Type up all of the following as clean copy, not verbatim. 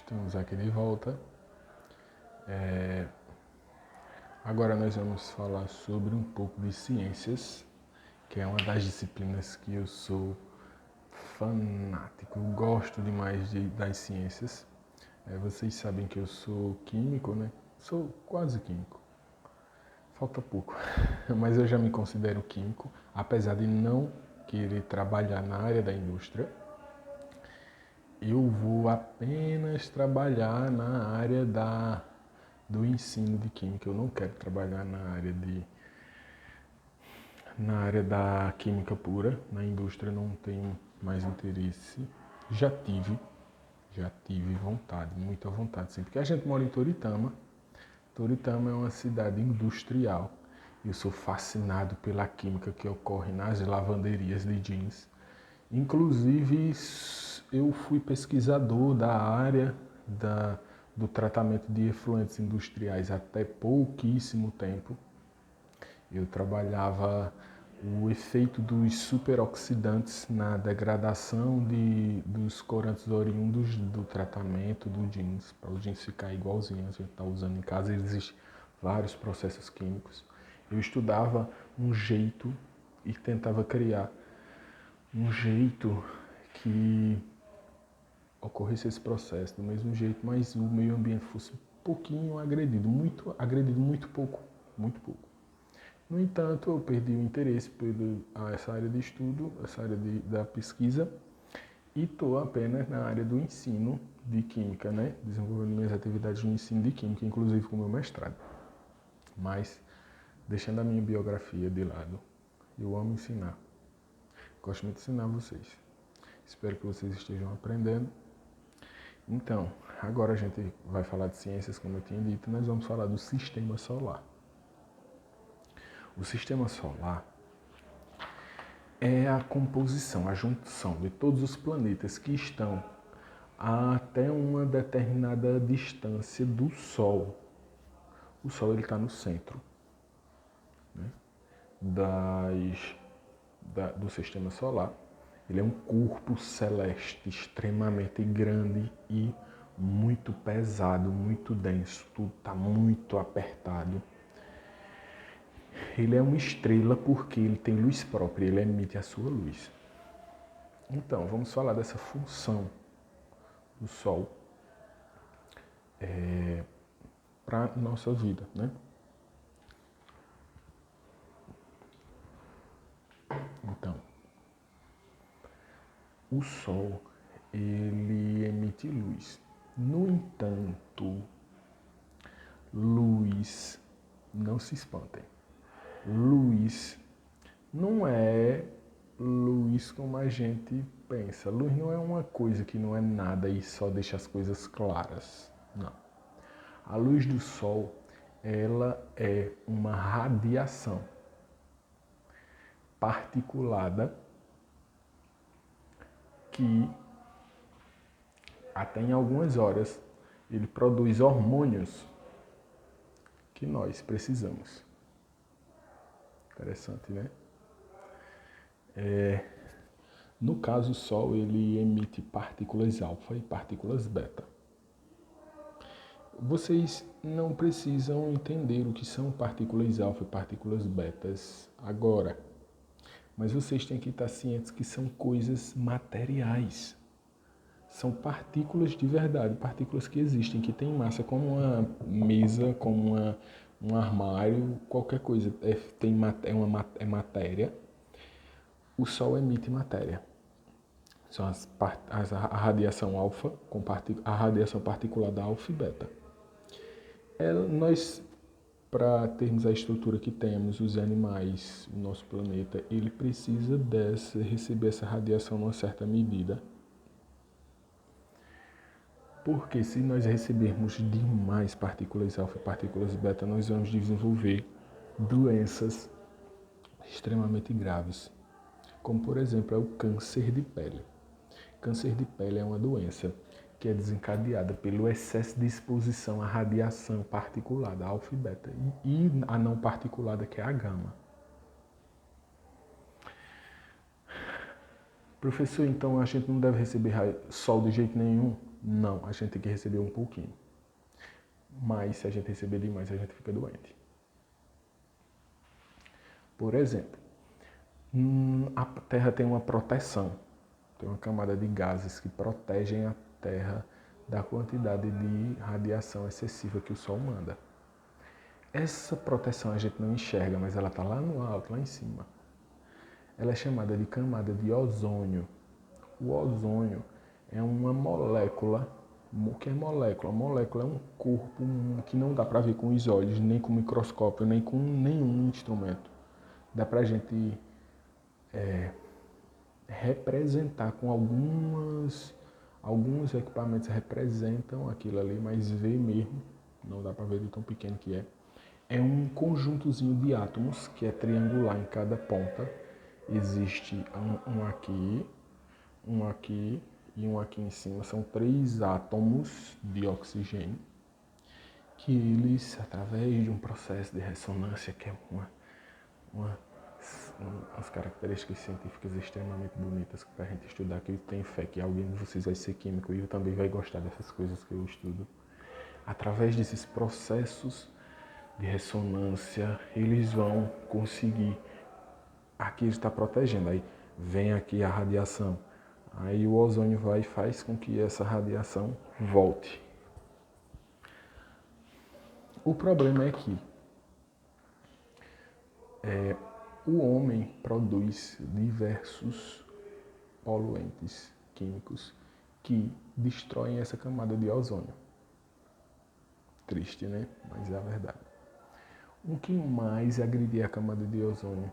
Estamos aqui de volta. Agora nós vamos falar sobre um pouco de ciências, que é uma das disciplinas que eu sou fanático, eu gosto demais das ciências. Vocês sabem que eu sou químico, né? Sou quase químico. Falta pouco, mas eu já me considero químico, apesar de não querer trabalhar na área da indústria. Eu vou apenas trabalhar na área do ensino de química. Eu não quero trabalhar na área da química pura. Na indústria não tenho mais interesse. Já tive vontade, muita vontade, sim. Porque a gente mora em Toritama. Toritama é uma cidade industrial. Eu sou fascinado pela química que ocorre nas lavanderias de jeans. Inclusive, eu fui pesquisador da área do tratamento de efluentes industriais até pouquíssimo tempo. Eu trabalhava o efeito dos superoxidantes na degradação dos corantes oriundos do tratamento do jeans, para o jeans ficar igualzinho a gente está usando em casa. Existem vários processos químicos. Eu estudava um jeito e tentava criar um jeito que ocorresse esse processo do mesmo jeito, mas o meio ambiente fosse um pouquinho agredido, muito pouco. No entanto, eu perdi o interesse por essa área de estudo, essa área da pesquisa, e estou apenas na área do ensino de química, né? Desenvolvendo minhas atividades no ensino de química, inclusive com o meu mestrado. Mas, deixando a minha biografia de lado, eu amo ensinar. Gosto muito de ensinar vocês. Espero que vocês estejam aprendendo. Então, agora a gente vai falar de ciências, como eu tinha dito, nós vamos falar do Sistema Solar. O Sistema Solar é a composição, a junção de todos os planetas que estão até uma determinada distância do Sol. O Sol está no centro, né, do Sistema Solar. Ele é um corpo celeste extremamente grande e muito pesado, muito denso. Tudo está muito apertado. Ele é uma estrela porque ele tem luz própria, ele emite a sua luz. Então, vamos falar dessa função do Sol para a nossa vida, né? Então, o Sol, ele emite luz. No entanto, luz, não se espantem, luz não é luz como a gente pensa. Luz não é uma coisa que não é nada e só deixa as coisas claras. Não. A luz do Sol, ela é uma radiação particulada que até em algumas horas ele produz hormônios que nós precisamos. Interessante, né? No caso, o Sol ele emite partículas alfa e partículas beta. Vocês não precisam entender o que são partículas alfa e partículas betas agora, mas vocês têm que estar cientes que são coisas materiais. São partículas de verdade, partículas que existem, que têm massa, como uma mesa, como um armário, qualquer coisa. É matéria. O Sol emite matéria. São a radiação alfa, a radiação particulada alfa e beta. Nós, para termos a estrutura que temos, os animais, o nosso planeta, ele precisa receber essa radiação numa certa medida. Porque se nós recebermos demais partículas alfa e partículas beta, nós vamos desenvolver doenças extremamente graves, como por exemplo é o câncer de pele. Câncer de pele é uma doença que é desencadeada pelo excesso de exposição à radiação particulada, alfa e beta, e a não particulada, que é a gama. Professor, então a gente não deve receber sol de jeito nenhum? Não, a gente tem que receber um pouquinho. Mas se a gente receber demais, a gente fica doente. Por exemplo, a Terra tem uma proteção. Tem uma camada de gases que protegem a Terra da quantidade de radiação excessiva que o Sol manda. Essa proteção a gente não enxerga, mas ela está lá no alto, lá em cima. Ela é chamada de camada de ozônio. O ozônio é uma molécula. O que é molécula? A molécula é um corpo que não dá para ver com os olhos, nem com microscópio, nem com nenhum instrumento. Dá para a gente representar com alguns equipamentos representam aquilo ali, mas ver mesmo, não dá para ver de tão pequeno que é. É um conjuntozinho de átomos que é triangular em cada ponta. Existe um aqui e um aqui em cima. São 3 átomos de oxigênio que eles, através de um processo de ressonância, que é umas características científicas extremamente bonitas para a gente estudar, que eu tenho fé que alguém de vocês vai ser químico e eu também vai gostar dessas coisas que eu estudo. Através desses processos de ressonância, eles vão conseguir. Aqui está protegendo, aí vem aqui a radiação. Aí o ozônio vai e faz com que essa radiação volte. O problema é que o homem produz diversos poluentes químicos que destroem essa camada de ozônio. Triste, né? Mas é a verdade. O que mais agredia a camada de ozônio?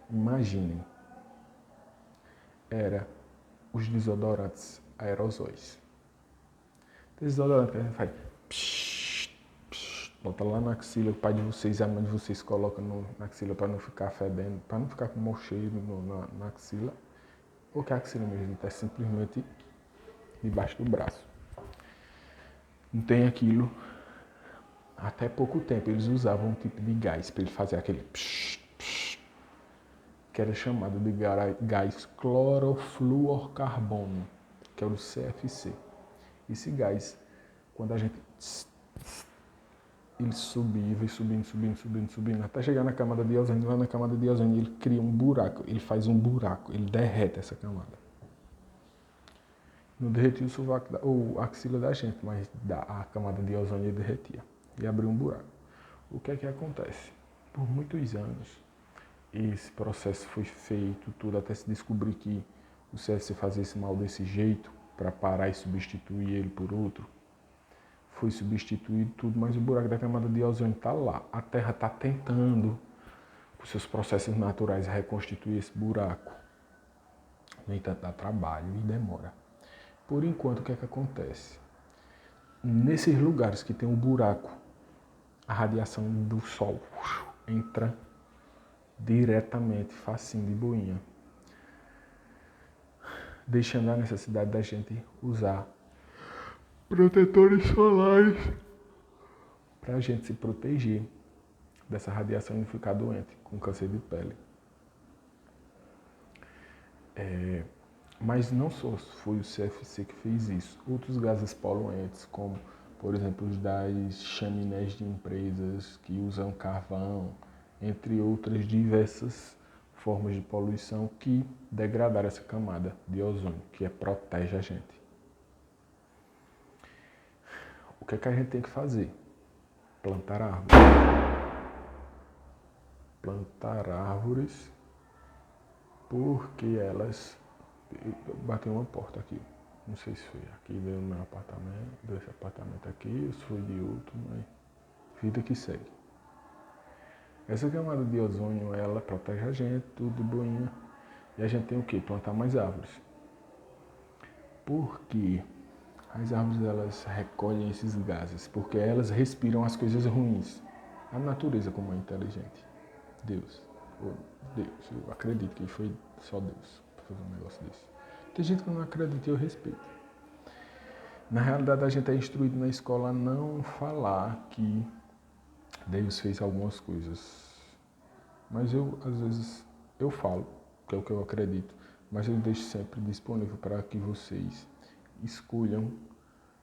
Imaginem, era os desodorantes aerosóis. Desodorante que a gente faz, bota lá na axila, o pai de vocês, a mãe de vocês coloca na axila para não ficar fedendo, para não ficar com mau cheiro na axila, ou que a axila mesmo está simplesmente debaixo do braço. Não tem aquilo. Até pouco tempo eles usavam um tipo de gás para ele fazer aquele que era chamado de gás clorofluorcarbono, que é o CFC. Esse gás, quando a gente ele subia, vai subindo, até chegar na camada de ozônio. Lá na camada de ozônio ele cria um buraco, ele faz um buraco, ele derrete essa camada. Não derretia o sovaco ou a axila da gente, mas a camada de ozônio ele derretia e abriu um buraco. O que é que acontece? Por muitos anos, esse processo foi feito, tudo, até se descobrir que o CFC fazia esse mal desse jeito, para parar e substituir ele por outro. Foi substituído tudo, mas o buraco da camada de ozônio está lá. A Terra está tentando, com seus processos naturais, reconstituir esse buraco. No entanto, dá trabalho e demora. Por enquanto, o que é que acontece? Nesses lugares que tem um buraco, a radiação do Sol entra diretamente, facinho de boinha, deixando a necessidade da gente usar protetores solares para a gente se proteger dessa radiação e não ficar doente com câncer de pele. Mas não só foi o CFC que fez isso. Outros gases poluentes, como por exemplo os das chaminés de empresas que usam carvão, entre outras diversas formas de poluição que degradaram essa camada de ozônio, que protege a gente. O que é que a gente tem que fazer? Plantar árvores. Plantar árvores porque elas... Bateu uma porta aqui. Não sei se foi aqui, veio no meu apartamento, desse apartamento aqui, ou se foi de outro, mas vida que segue. Essa camada de ozônio, ela protege a gente, tudo de boinha. E a gente tem o quê? Plantar mais árvores. Porque as árvores, elas recolhem esses gases, porque elas respiram as coisas ruins. A natureza como é inteligente. Deus, eu acredito que foi só Deus para fazer um negócio desse. Tem gente que não acredita e eu respeito. Na realidade, a gente é instruído na escola a não falar que Deus fez algumas coisas. Mas eu, às vezes, eu falo, que é o que eu acredito, mas eu deixo sempre disponível para que vocês escolham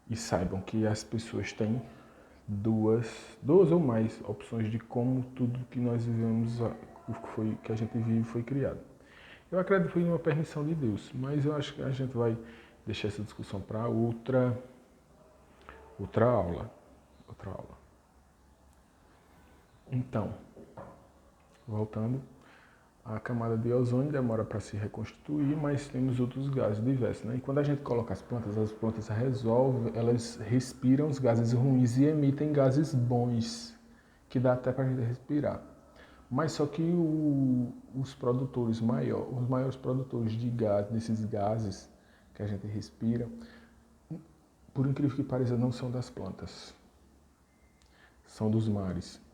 e saibam que as pessoas têm duas ou mais opções de como tudo que nós vivemos, que a gente vive, foi criado. Eu acredito em uma permissão de Deus, mas eu acho que a gente vai deixar essa discussão para outra aula. Então, voltando, a camada de ozônio demora para se reconstituir, mas temos outros gases diversos, né? E quando a gente coloca as plantas resolvem, elas respiram os gases ruins e emitem gases bons, que dá até para a gente respirar. Mas só que os maiores produtores de gás, desses gases que a gente respira, por incrível que pareça, não são das plantas, são dos mares.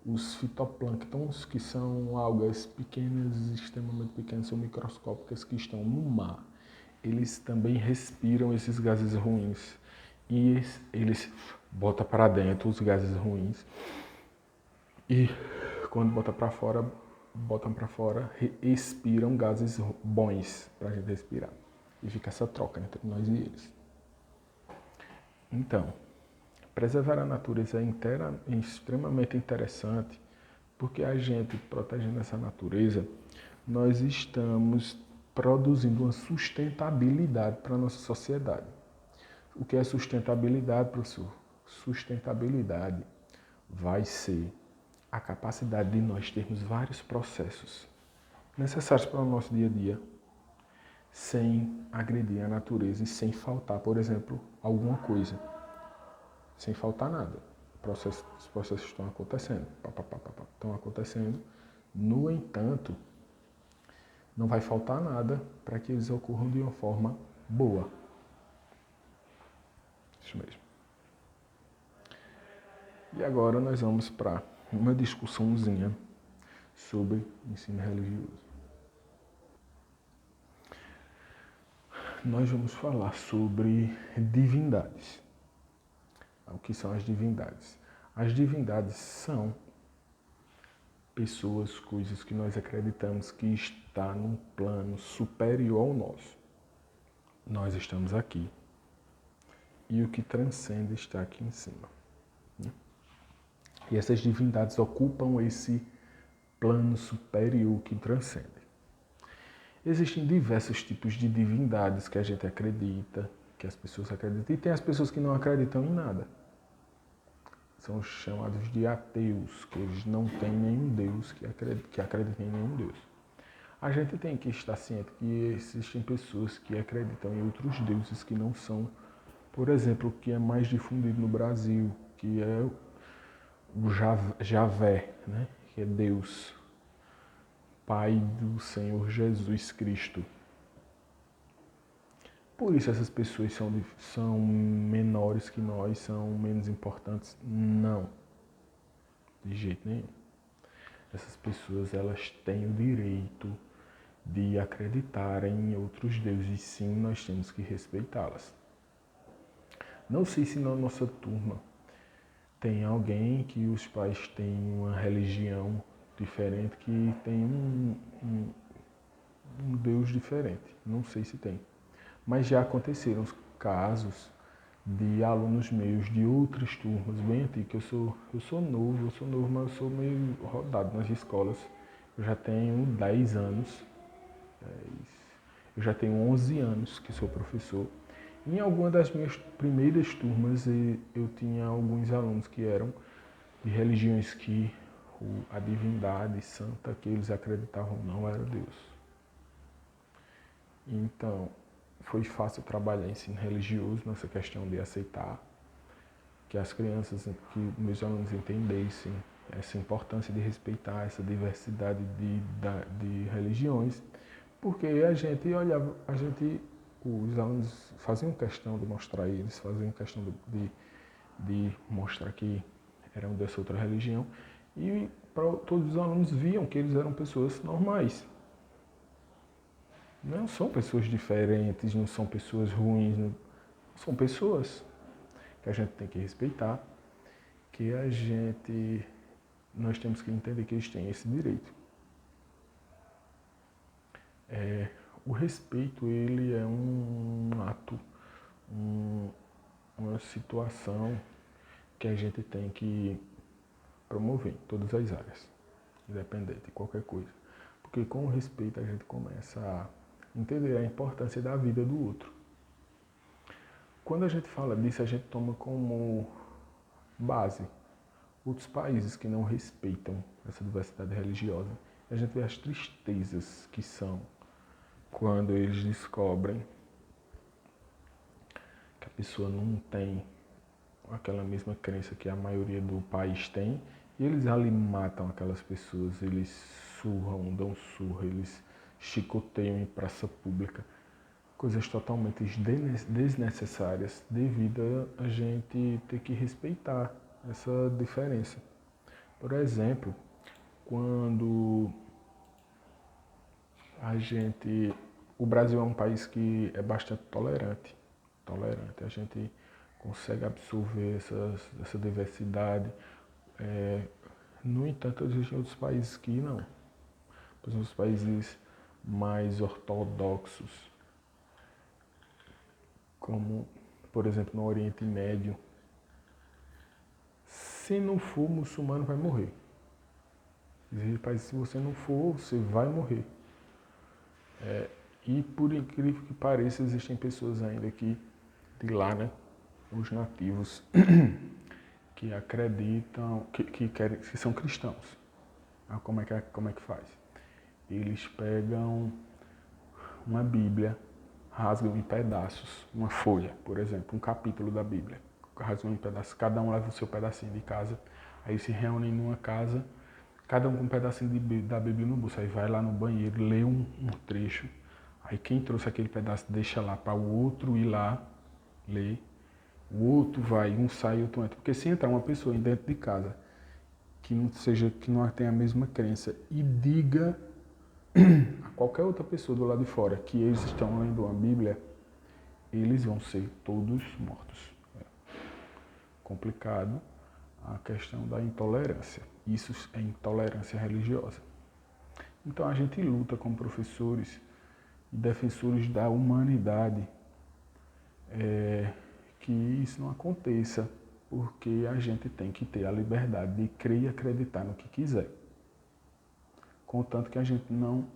Os fitoplânctons, que são algas pequenas, extremamente pequenas, são microscópicas, que estão no mar, eles também respiram esses gases ruins. E eles botam para dentro os gases ruins. E quando botam para fora, expiram gases bons para a gente respirar. E fica essa troca entre nós e eles. Então, preservar a natureza é extremamente interessante, porque a gente, protegendo essa natureza, nós estamos produzindo uma sustentabilidade para a nossa sociedade. O que é sustentabilidade, professor? Sustentabilidade vai ser a capacidade de nós termos vários processos necessários para o nosso dia a dia, sem agredir a natureza e sem faltar, por exemplo, alguma coisa. Sem faltar nada. Os processos estão acontecendo. Estão acontecendo. No entanto, não vai faltar nada para que eles ocorram de uma forma boa. Isso mesmo. E agora nós vamos para uma discussãozinha sobre ensino religioso. Nós vamos falar sobre divindades. O que são as divindades? As divindades são pessoas, coisas que nós acreditamos que está num plano superior ao nosso. Nós estamos aqui e o que transcende está aqui em cima. E essas divindades ocupam esse plano superior que transcende. Existem diversos tipos de divindades que a gente acredita, que as pessoas acreditam, e tem as pessoas que não acreditam em nada. São chamados de ateus, que eles não têm nenhum Deus, que acreditam em nenhum Deus. A gente tem que estar ciente que existem pessoas que acreditam em outros deuses que não são, por exemplo, o que é mais difundido no Brasil, que é o Javé, né? Que é Deus, Pai do Senhor Jesus Cristo. Por isso essas pessoas são menores que nós, são menos importantes? Não, de jeito nenhum. Essas pessoas, elas têm o direito de acreditar em outros deuses, e sim, nós temos que respeitá-las. Não sei se na nossa turma tem alguém que os pais têm uma religião diferente, que tem um Deus diferente. Não sei se tem. Mas já aconteceram casos de alunos meus de outras turmas, bem antigas. Eu sou novo, mas eu sou meio rodado nas escolas. Eu já tenho 10 anos. Eu já tenho 11 anos que sou professor. Em alguma das minhas primeiras turmas, eu tinha alguns alunos que eram de religiões que a divindade santa que eles acreditavam não era Deus. Então, foi fácil trabalhar ensino religioso nessa questão de aceitar que as crianças, que meus alunos entendessem essa importância de respeitar essa diversidade de religiões, porque os alunos faziam questão de mostrar eles, faziam questão de mostrar que eram dessa outra religião, e todos os alunos viam que eles eram pessoas normais. Não são pessoas diferentes, não são pessoas ruins, não, são pessoas que a gente tem que respeitar, que nós temos que entender que eles têm esse direito. O respeito, ele é um situação que a gente tem que promover em todas as áreas, independente de qualquer coisa. Porque com o respeito a gente começa a entender a importância da vida do outro. Quando a gente fala disso, a gente toma como base outros países que não respeitam essa diversidade religiosa. A gente vê as tristezas que são quando eles descobrem que a pessoa não tem aquela mesma crença que a maioria do país tem, e eles ali matam aquelas pessoas, eles surram, dão surra, eles chicoteiam em praça pública, coisas totalmente desnecessárias devido a gente ter que respeitar essa diferença. Por exemplo, quando o Brasil é um país que é bastante tolerante, a gente consegue absorver essa diversidade. No entanto, existem outros países que não. Por exemplo, os países mais ortodoxos, como, por exemplo, no Oriente Médio, se não for muçulmano, vai morrer. Existem países que se você não for, você vai morrer. E por incrível que pareça, existem pessoas ainda que, de lá, né, os nativos, que acreditam, que são cristãos. Como é que faz? Eles pegam uma Bíblia, rasgam em pedaços, uma folha, por exemplo, um capítulo da Bíblia, rasgam em pedaços, cada um leva o seu pedacinho de casa, aí se reúnem numa casa, cada um com um pedacinho da Bíblia no bolso, aí vai lá no banheiro, lê um trecho, aí quem trouxe aquele pedaço deixa lá para o outro ir lá, ler, o outro vai, um sai, outro entra, porque se entrar uma pessoa dentro de casa que não tenha a mesma crença e diga a qualquer outra pessoa do lado de fora que eles estão lendo uma Bíblia, eles vão ser todos mortos. É complicado a questão da intolerância. Isso é intolerância religiosa. Então a gente luta como professores e defensores da humanidade que isso não aconteça, porque a gente tem que ter a liberdade de crer e acreditar no que quiser. Contanto que a gente não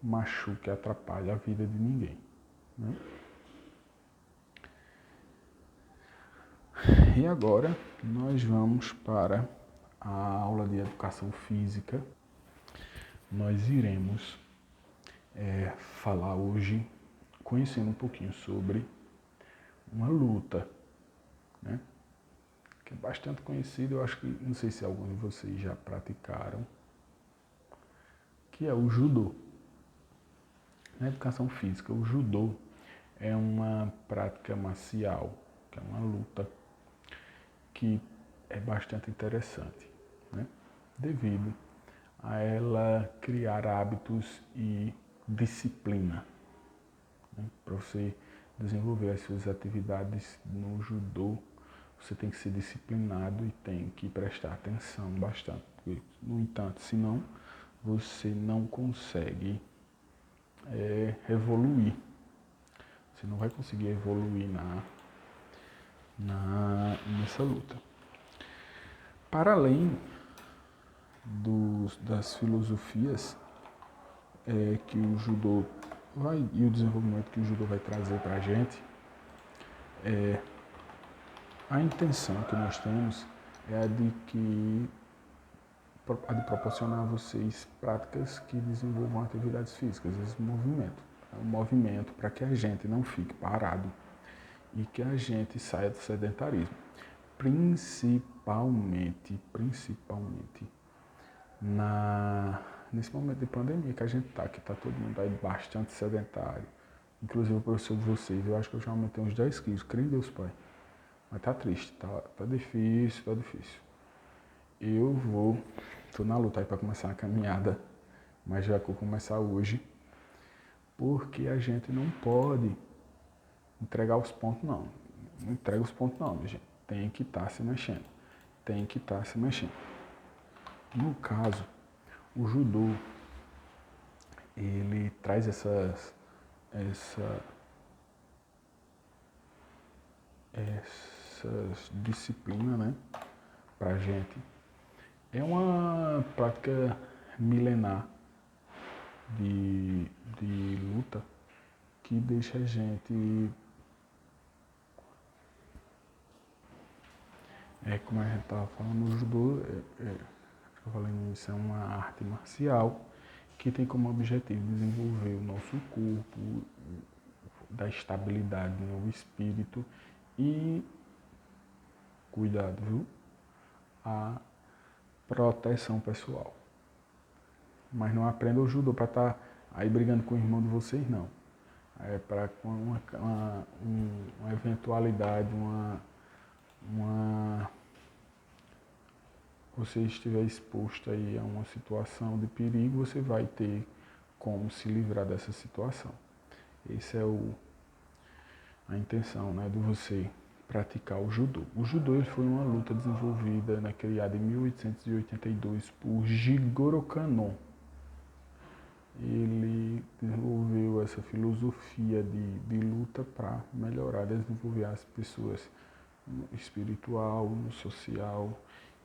machuque, atrapalhe a vida de ninguém. Né? E agora nós vamos para a aula de educação física. Nós iremos falar hoje, conhecendo um pouquinho sobre uma luta, né? Que é bastante conhecida, eu acho que, não sei se alguns de vocês já praticaram, que é o judô. Na educação física, o judô é uma prática marcial, que é uma luta que é bastante interessante, né? Devido a ela criar hábitos e disciplina, né? Para você desenvolver as suas atividades no judô, você tem que ser disciplinado e tem que prestar atenção bastante. No entanto, senão você não consegue evoluir. Você não vai conseguir evoluir nessa luta. Para além das filosofias que o judô e o desenvolvimento que o judô vai trazer para a gente, a intenção que nós temos é a de proporcionar a vocês práticas que desenvolvam atividades físicas, esse movimento. É um movimento para que a gente não fique parado e que a gente saia do sedentarismo. Principalmente nesse momento de pandemia que a gente está, que está todo mundo aí bastante sedentário. Inclusive o professor de vocês, eu acho que eu já aumentei uns 10 quilos, creio em Deus, Pai. Mas tá triste, tá difícil. Tô na luta aí para começar a caminhada, mas já vou começar hoje, porque a gente não pode entregar os pontos, não. Não entrega os pontos, não, minha gente. Tem que estar se mexendo. No caso, o judô, ele traz essas disciplinas, né, pra gente. É uma prática milenar de luta que deixa a gente, como a gente estava falando, o judô, eu falei nisso, é uma arte marcial que tem como objetivo desenvolver o nosso corpo, dar estabilidade no espírito e, cuidado, viu? A proteção pessoal. Mas não aprenda o judô para estar aí brigando com o irmão de vocês, não. É para uma eventualidade, você estiver exposto aí a uma situação de perigo, você vai ter como se livrar dessa situação. Essa é a intenção, né, de você praticar o judô. O judô foi uma luta desenvolvida, né, criada em 1882 por Jigoro Kano. Ele desenvolveu essa filosofia de luta para melhorar, desenvolver as pessoas no espiritual, no social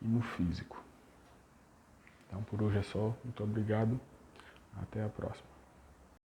e no físico. Então por hoje é só. Muito obrigado. Até a próxima.